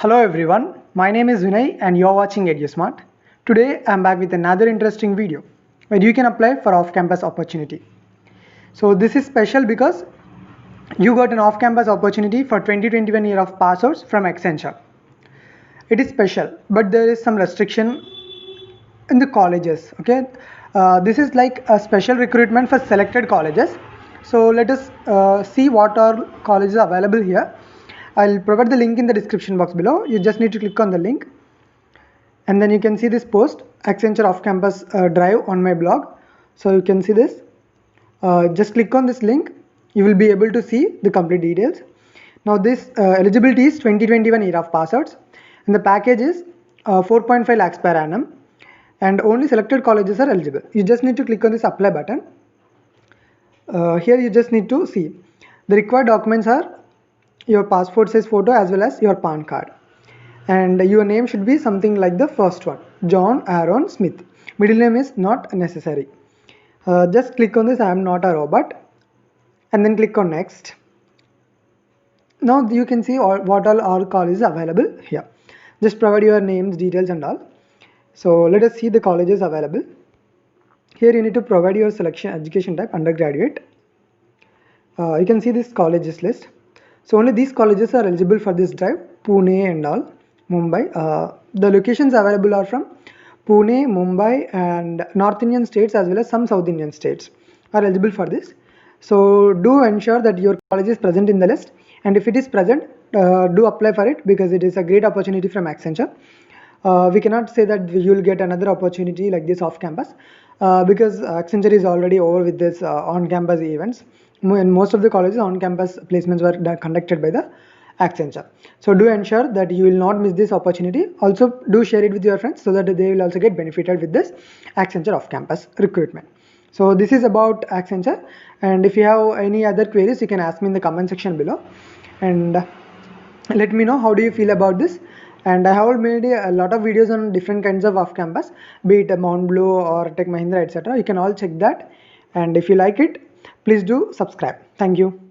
Hello everyone, my name is Vinay and you're watching EduSmart. Today I'm back with another interesting video where you can apply for off-campus opportunity. So this is special because you got an off-campus opportunity for 2021 year of passouts from Accenture. It is special, but there is some restriction in the colleges. Okay, this is like a special recruitment for selected colleges. So let us see what are colleges available here. I'll provide the link in the description box below. You just need to click on the link and then you can see this post, Accenture off-campus drive on my blog. So you can see this. Just click on this link. You will be able to see the complete details. Now this eligibility is 2021 year of passouts and the package is 4.5 lakhs per annum and only selected colleges are eligible. You just need to click on this apply button. Here you just need to see the required documents are your passport size photo as well as your PAN card, and your name should be something like the first one, John Aaron Smith. Middle name is not necessary. Just click on this I am not a robot and then click on next. Now you can see what all our colleges available here. Just provide your names, details and all. So let us see the colleges available. Here you need to provide your selection education type undergraduate. You can see this colleges list. So only these colleges are eligible for this drive, Pune and all, Mumbai. The locations available are from Pune, Mumbai and North Indian states as well as some South Indian states are eligible for this. So do ensure that your college is present in the list, and if it is present, do apply for it because it is a great opportunity from Accenture. We cannot say that you will get another opportunity like this off campus because Accenture is already over with this on-campus events. In most of the colleges, on-campus placements were conducted by the Accenture. So do ensure that you will not miss this opportunity. Also do share it with your friends so that they will also get benefited with this Accenture off-campus recruitment. So this is about Accenture, and if you have any other queries you can ask me in the comment section below and let me know how do you feel about this. And I have made a lot of videos on different kinds of off-campus, be it Mount Blue or Tech Mahindra, etc. You can all check that, and if you like it, please do subscribe. Thank you.